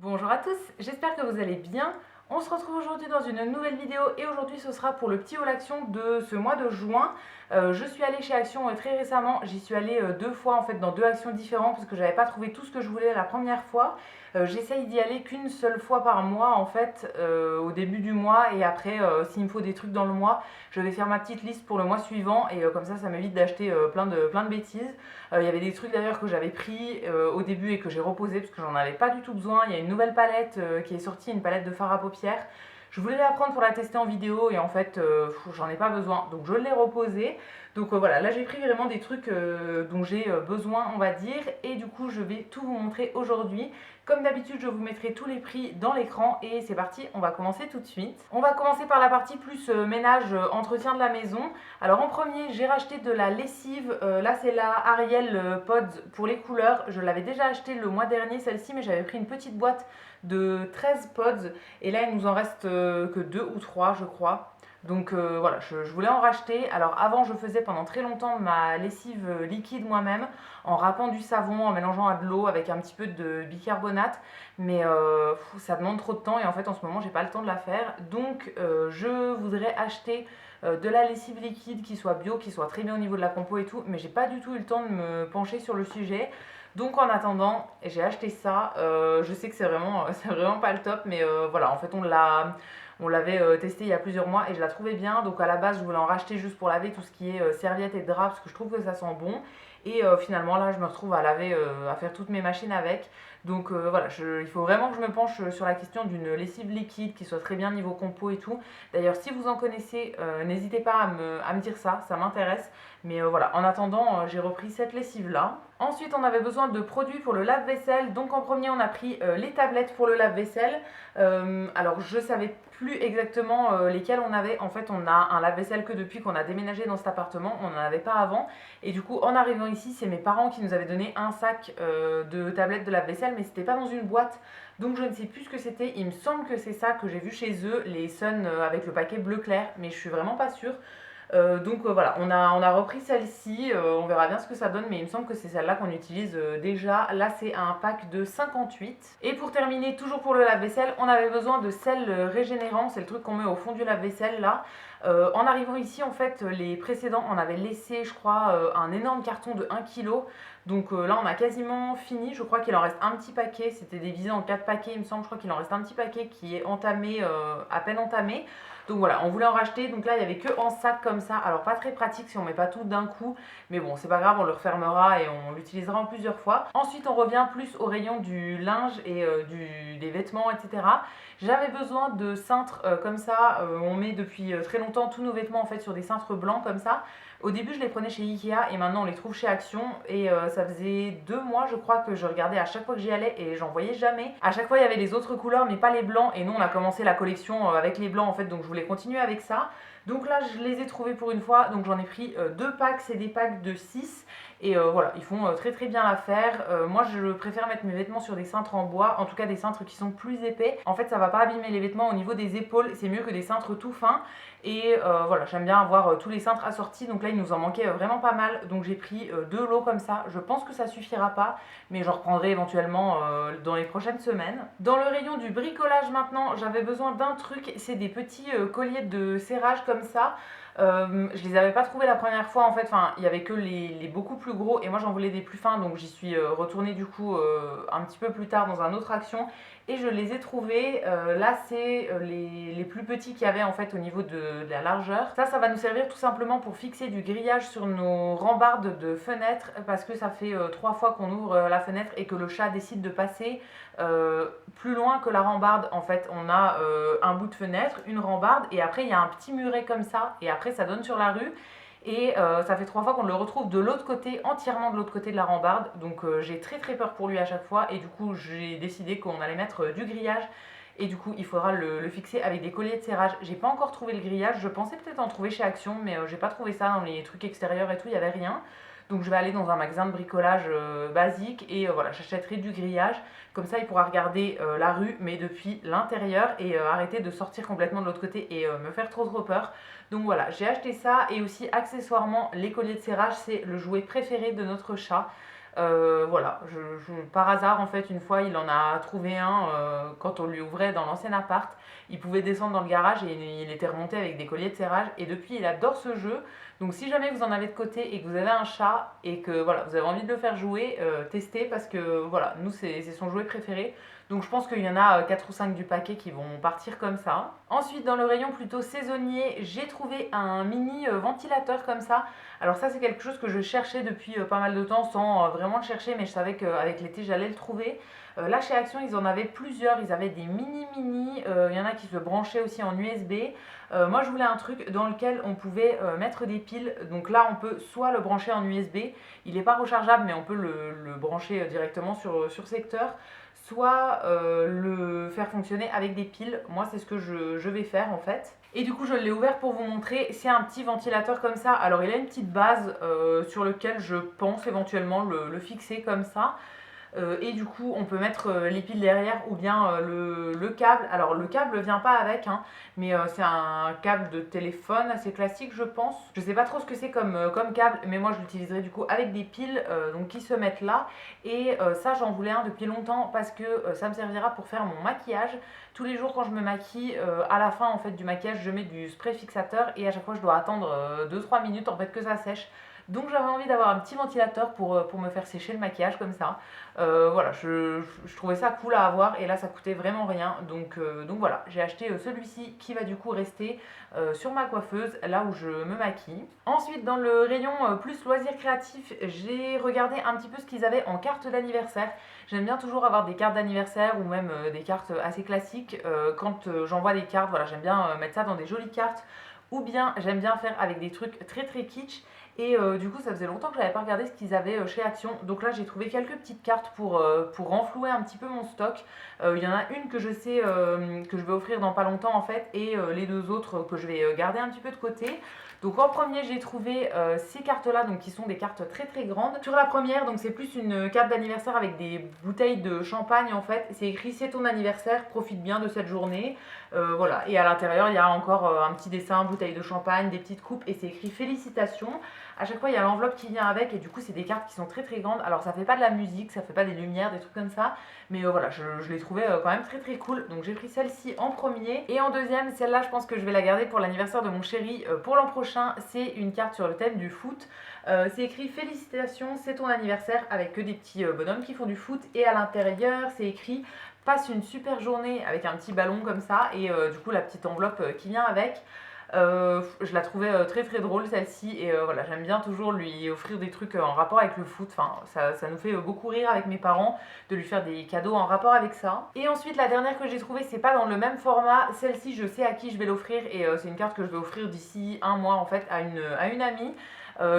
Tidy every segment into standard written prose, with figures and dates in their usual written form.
Bonjour à tous, j'espère que vous allez bien. On se retrouve aujourd'hui dans une nouvelle vidéo et aujourd'hui ce sera pour le petit haul Action de ce mois de juin. Je suis allée chez Action très récemment, j'y suis allée deux fois en fait dans deux actions différentes parce que j'avais pas trouvé tout ce que je voulais la première fois. J'essaye d'y aller qu'une seule fois par mois en fait au début du mois et après s'il me faut des trucs dans le mois, je vais faire ma petite liste pour le mois suivant et comme ça m'évite d'acheter plein de bêtises. Il y avait des trucs d'ailleurs que j'avais pris au début et que j'ai reposé parce que j'en avais pas du tout besoin. Il y a une nouvelle palette qui est sortie, une palette de fard à paupières. Je voulais la prendre pour la tester en vidéo et en fait j'en ai pas besoin donc je l'ai reposée. Donc voilà, là j'ai pris vraiment des trucs dont j'ai besoin on va dire et du coup je vais tout vous montrer aujourd'hui. Comme d'habitude je vous mettrai tous les prix dans l'écran et c'est parti, on va commencer tout de suite. On va commencer par la partie plus ménage, entretien de la maison. Alors en premier j'ai racheté de la lessive, là c'est la Ariel Pods pour les couleurs. Je l'avais déjà acheté le mois dernier celle-ci mais j'avais pris une petite boîte de 13 pods et là il nous en reste que 2 ou 3 je crois. Donc voilà, je voulais en racheter. Alors avant, je faisais pendant très longtemps ma lessive liquide moi-même, en râpant du savon, en mélangeant à de l'eau avec un petit peu de bicarbonate. Mais ça demande trop de temps et en fait en ce moment, j'ai pas le temps de la faire. Donc je voudrais acheter de la lessive liquide qui soit bio, qui soit très bien au niveau de la compo et tout. Mais j'ai pas du tout eu le temps de me pencher sur le sujet. Donc en attendant, j'ai acheté ça. Je sais que c'est vraiment pas le top, mais voilà, en fait on l'avait testé il y a plusieurs mois et je la trouvais bien. Donc à la base, je voulais en racheter juste pour laver tout ce qui est serviettes et draps parce que je trouve que ça sent bon. Et finalement, là, je me retrouve à laver, à faire toutes mes machines avec. Donc voilà, il faut vraiment que je me penche sur la question d'une lessive liquide qui soit très bien niveau compo et tout. D'ailleurs, si vous en connaissez, n'hésitez pas à me dire ça m'intéresse. Mais voilà, en attendant, j'ai repris cette lessive-là. Ensuite, on avait besoin de produits pour le lave-vaisselle. Donc en premier, on a pris les tablettes pour le lave-vaisselle. Alors, je savais plus exactement lesquels on avait. En fait, on a un lave-vaisselle que depuis qu'on a déménagé dans cet appartement, on n'en avait pas avant. Et du coup, en arrivant ici, c'est mes parents qui nous avaient donné un sac de tablettes de lave-vaisselle, mais c'était pas dans une boîte. Donc je ne sais plus ce que c'était. Il me semble que c'est ça que j'ai vu chez eux, les Sun avec le paquet bleu clair, mais je suis vraiment pas sûre. Donc voilà, on a repris celle-ci, on verra bien ce que ça donne, mais il me semble que c'est celle-là qu'on utilise déjà. Là, c'est un pack de 58. Et pour terminer, toujours pour le lave-vaisselle, on avait besoin de sel régénérant, c'est le truc qu'on met au fond du lave-vaisselle là. En arrivant ici, en fait, les précédents, on avait laissé, je crois, un énorme carton de 1 kg. Donc là, on a quasiment fini. Je crois qu'il en reste un petit paquet. C'était divisé en 4 paquets, il me semble. Je crois qu'il en reste un petit paquet qui est entamé, à peine entamé. Donc voilà, on voulait en racheter. Donc là, il n'y avait que en sac comme ça. Alors pas très pratique si on met pas tout d'un coup. Mais bon, c'est pas grave, on le refermera et on l'utilisera en plusieurs fois. Ensuite, on revient plus au rayon du linge et des vêtements, etc. J'avais besoin de cintres comme ça. On met depuis très longtemps tous nos vêtements en fait sur des cintres blancs comme ça. Au début, je les prenais chez Ikea et maintenant on les trouve chez Action. Et ça faisait 2 mois, je crois, que je regardais à chaque fois que j'y allais et j'en voyais jamais. À chaque fois, il y avait les autres couleurs, mais pas les blancs. Et nous, on a commencé la collection avec les blancs en fait, donc je voulais continuer avec ça. Donc là, je les ai trouvés pour une fois. Donc j'en ai pris 2 packs, c'est des packs de 6. Et voilà, ils font très très bien l'affaire. Moi, je préfère mettre mes vêtements sur des cintres en bois, en tout cas des cintres qui sont plus épais. En fait, ça va pas abîmer les vêtements au niveau des épaules, c'est mieux que des cintres tout fins. Et voilà, j'aime bien avoir tous les cintres assortis. Donc là, il nous en manquait vraiment pas mal. Donc j'ai pris 2 lots comme ça. Je pense que ça suffira pas, mais j'en reprendrai éventuellement dans les prochaines semaines. Dans le rayon du bricolage maintenant, j'avais besoin d'un truc. C'est des petits colliers de serrage comme ça. Je les avais pas trouvés la première fois en fait, enfin il y avait que les beaucoup plus gros et moi j'en voulais des plus fins donc j'y suis retournée du coup un petit peu plus tard dans un autre action et je les ai trouvés. Là c'est les plus petits qu'il y avait en fait au niveau de la largeur. Ça va nous servir tout simplement pour fixer du grillage sur nos rambardes de fenêtres parce que ça fait 3 fois qu'on ouvre la fenêtre et que le chat décide de passer plus loin que la rambarde. En fait on a un bout de fenêtre, une rambarde et après il y a un petit muret comme ça et après ça donne sur la rue et ça fait 3 fois qu'on le retrouve de l'autre côté, entièrement de l'autre côté de la rambarde. Donc j'ai très très peur pour lui à chaque fois et du coup j'ai décidé qu'on allait mettre du grillage et du coup il faudra le fixer avec des colliers de serrage. J'ai pas encore trouvé le grillage, je pensais peut-être en trouver chez Action mais j'ai pas trouvé ça dans les trucs extérieurs et tout, il y avait rien. Donc je vais aller dans un magasin de bricolage basique et voilà, j'achèterai du grillage. Comme ça, il pourra regarder la rue, mais depuis l'intérieur et arrêter de sortir complètement de l'autre côté et me faire trop peur. Donc voilà, j'ai acheté ça et aussi accessoirement les colliers de serrage, c'est le jouet préféré de notre chat. Voilà, par hasard en fait une fois il en a trouvé un quand on lui ouvrait dans l'ancien appart. Il pouvait descendre dans le garage et il était remonté avec des colliers de serrage et depuis il adore ce jeu. Donc si jamais vous en avez de côté et que vous avez un chat et que voilà, vous avez envie de le faire jouer, testez parce que voilà, nous c'est son jouet préféré. Donc je pense qu'il y en a 4 ou 5 du paquet qui vont partir comme ça. Ensuite dans le rayon plutôt saisonnier, j'ai trouvé un mini ventilateur comme ça. Alors ça c'est quelque chose que je cherchais depuis pas mal de temps sans vraiment le chercher, mais je savais qu'avec l'été j'allais le trouver. Là chez Action ils en avaient plusieurs, ils avaient des mini, il y en a qui se branchaient aussi en USB. Moi je voulais un truc dans lequel on pouvait mettre des piles, donc là on peut soit le brancher en USB, il n'est pas rechargeable mais on peut le brancher directement sur secteur, soit le faire fonctionner avec des piles. Moi c'est ce que je vais faire en fait. Et du coup je l'ai ouvert pour vous montrer, c'est un petit ventilateur comme ça. Alors il a une petite base sur laquelle je pense éventuellement le fixer comme ça. Et du coup on peut mettre les piles derrière ou bien le câble. Alors le câble vient pas avec hein, mais c'est un câble de téléphone assez classique je pense. Je sais pas trop ce que c'est comme câble, mais moi je l'utiliserai du coup avec des piles donc qui se mettent là. Et ça j'en voulais un depuis longtemps parce que ça me servira pour faire mon maquillage. Tous les jours quand je me maquille, à la fin en fait du maquillage je mets du spray fixateur et à chaque fois je dois attendre 2-3 minutes en fait que ça sèche. Donc j'avais envie d'avoir un petit ventilateur pour me faire sécher le maquillage comme ça. Voilà, je trouvais ça cool à avoir et là ça coûtait vraiment rien. Donc voilà, j'ai acheté celui-ci qui va du coup rester sur ma coiffeuse, là où je me maquille. Ensuite dans le rayon plus loisirs créatifs, j'ai regardé un petit peu ce qu'ils avaient en carte d'anniversaire. J'aime bien toujours avoir des cartes d'anniversaire ou même des cartes assez classiques. Quand j'envoie des cartes, voilà, j'aime bien mettre ça dans des jolies cartes. Ou bien j'aime bien faire avec des trucs très kitsch. Et du coup ça faisait longtemps que je n'avais pas regardé ce qu'ils avaient chez Action. Donc là j'ai trouvé quelques petites cartes pour renflouer un petit peu mon stock. Il y en a une que je sais que je vais offrir dans pas longtemps en fait. Et les deux autres que je vais garder un petit peu de côté. Donc en premier j'ai trouvé ces cartes là donc qui sont des cartes très grandes. Sur la première donc c'est plus une carte d'anniversaire avec des bouteilles de champagne en fait. C'est écrit c'est ton anniversaire, profite bien de cette journée. Voilà, et à l'intérieur il y a encore un petit dessin, bouteille de champagne, des petites coupes et c'est écrit félicitations. À chaque fois il y a l'enveloppe qui vient avec et du coup c'est des cartes qui sont très grandes. Alors ça fait pas de la musique, ça fait pas des lumières, des trucs comme ça, mais voilà, je l'ai trouvé quand même très cool. Donc j'ai pris celle-ci en premier et en deuxième, celle-là je pense que je vais la garder pour l'anniversaire de mon chéri pour l'an prochain. C'est une carte sur le thème du foot. C'est écrit félicitations, c'est ton anniversaire avec que des petits bonhommes qui font du foot et à l'intérieur c'est écrit passe une super journée avec un petit ballon comme ça et du coup la petite enveloppe qui vient avec. Je la trouvais très drôle celle-ci et voilà, j'aime bien toujours lui offrir des trucs en rapport avec le foot. Enfin ça nous fait beaucoup rire avec mes parents de lui faire des cadeaux en rapport avec ça. Et ensuite la dernière que j'ai trouvée, c'est pas dans le même format. Celle-ci je sais à qui je vais l'offrir et c'est une carte que je vais offrir d'ici un mois en fait à une amie.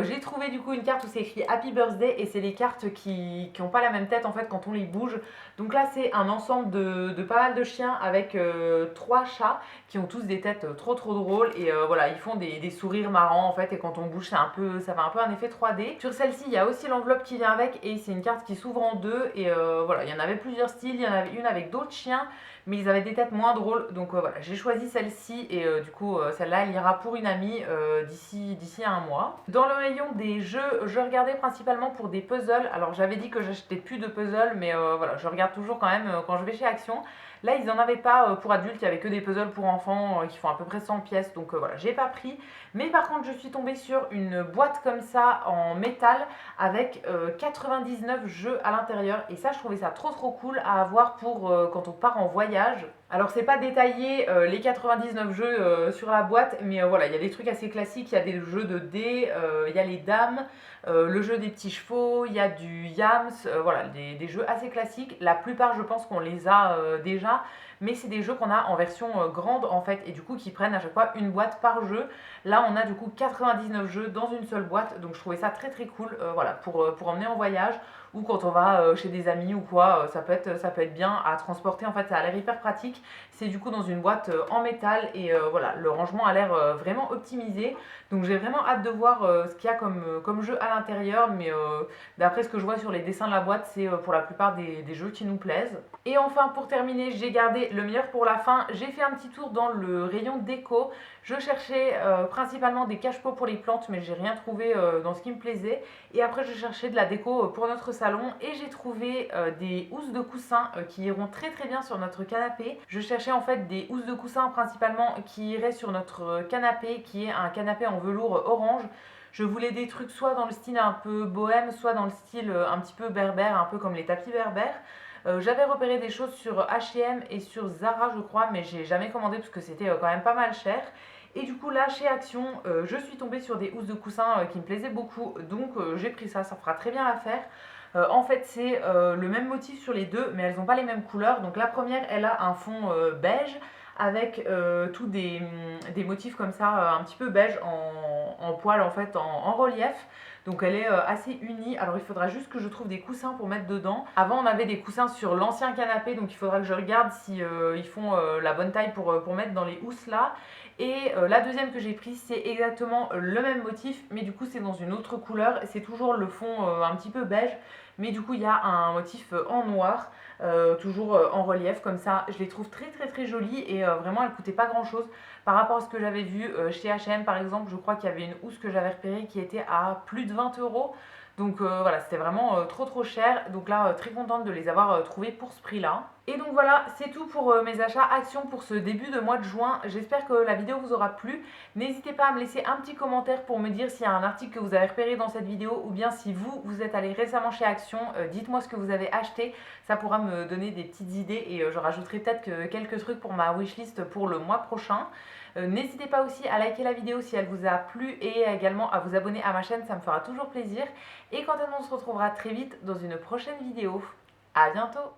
J'ai trouvé du coup une carte où c'est écrit Happy Birthday et c'est les cartes qui ont pas la même tête en fait quand on les bouge. Donc là c'est un ensemble de pas mal de chiens avec 3 chats qui ont tous des têtes trop drôles et voilà, ils font des sourires marrants en fait et quand on bouge ça fait un peu un effet 3D. Sur celle-ci il y a aussi l'enveloppe qui vient avec et c'est une carte qui s'ouvre en deux et voilà, il y en avait plusieurs styles, il y en avait une avec d'autres chiens mais ils avaient des têtes moins drôles donc voilà, j'ai choisi celle-ci et du coup celle-là elle ira pour une amie d'ici un mois. Dans le rayon des jeux, je regardais principalement pour des puzzles. Alors j'avais dit que j'achetais plus de puzzles mais voilà, je regarde toujours quand même quand je vais chez Action. Là ils en avaient pas pour adultes, il y avait que des puzzles pour enfants qui font à peu près 100 pièces donc voilà, j'ai pas pris. Mais par contre je suis tombée sur une boîte comme ça en métal avec 99 jeux à l'intérieur et ça je trouvais ça trop cool à avoir pour quand on part en voyage. Alors c'est pas détaillé les 99 jeux sur la boîte mais voilà, il y a des trucs assez classiques, il y a des jeux de dés, il y a les dames, le jeu des petits chevaux, il y a du Yams, voilà, des jeux assez classiques. La plupart je pense qu'on les a déjà, mais c'est des jeux qu'on a en version grande en fait et du coup qui prennent à chaque fois une boîte par jeu. Là on a du coup 99 jeux dans une seule boîte donc je trouvais ça très cool voilà, pour emmener en voyage ou quand on va chez des amis ou quoi, ça peut être bien à transporter en fait, ça a l'air hyper pratique. C'est du coup dans une boîte en métal et voilà, le rangement a l'air vraiment optimisé. Donc j'ai vraiment hâte de voir ce qu'il y a comme jeu à l'intérieur mais d'après ce que je vois sur les dessins de la boîte, c'est pour la plupart des jeux qui nous plaisent. Et enfin pour terminer, j'ai gardé le meilleur pour la fin. J'ai fait un petit tour dans le rayon déco. Je cherchais principalement des cache-pots pour les plantes, mais j'ai rien trouvé dans ce qui me plaisait. Et après je cherchais de la déco pour notre salon et j'ai trouvé des housses de coussins qui iront très très bien sur notre canapé. Je cherchais en fait des housses de coussins principalement qui iraient sur notre canapé, qui est un canapé en velours orange. Je voulais des trucs soit dans le style un peu bohème, soit dans le style un petit peu berbère, un peu comme les tapis berbères. J'avais repéré des choses sur H&M et sur Zara je crois, mais j'ai jamais commandé parce que c'était quand même pas mal cher. Et du coup là chez Action, je suis tombée sur des housses de coussins qui me plaisaient beaucoup, donc j'ai pris ça, ça fera très bien l'affaire. En fait c'est le même motif sur les deux, mais elles n'ont pas les mêmes couleurs. Donc la première elle a un fond beige avec tous des motifs comme ça, un petit peu beige en poil en fait, en relief. Donc elle est assez unie. Alors il faudra juste que je trouve des coussins pour mettre dedans. Avant on avait des coussins sur l'ancien canapé, donc il faudra que je regarde si ils font la bonne taille pour mettre dans les housses là. Et la deuxième que j'ai prise c'est exactement le même motif, mais du coup c'est dans une autre couleur. C'est toujours le fond un petit peu beige, mais du coup il y a un motif en noir. Toujours en relief comme ça. Je les trouve très très très jolies et vraiment elles coûtaient pas grand chose par rapport à ce que j'avais vu chez H&M par exemple. Je crois qu'il y avait une housse que j'avais repérée qui était à plus de 20 euros. Donc voilà, c'était vraiment trop trop cher. Donc là, très contente de les avoir trouvées pour ce prix-là. Et donc voilà, c'est tout pour mes achats Action pour ce début de mois de juin. J'espère que la vidéo vous aura plu. N'hésitez pas à me laisser un petit commentaire pour me dire s'il y a un article que vous avez repéré dans cette vidéo ou bien si vous êtes allé récemment chez Action. Dites-moi ce que vous avez acheté, ça pourra me donner des petites idées et je rajouterai peut-être quelques trucs pour ma wishlist pour le mois prochain. N'hésitez pas aussi à liker la vidéo si elle vous a plu et également à vous abonner à ma chaîne, ça me fera toujours plaisir. Et quant à nous, on se retrouvera très vite dans une prochaine vidéo. À bientôt!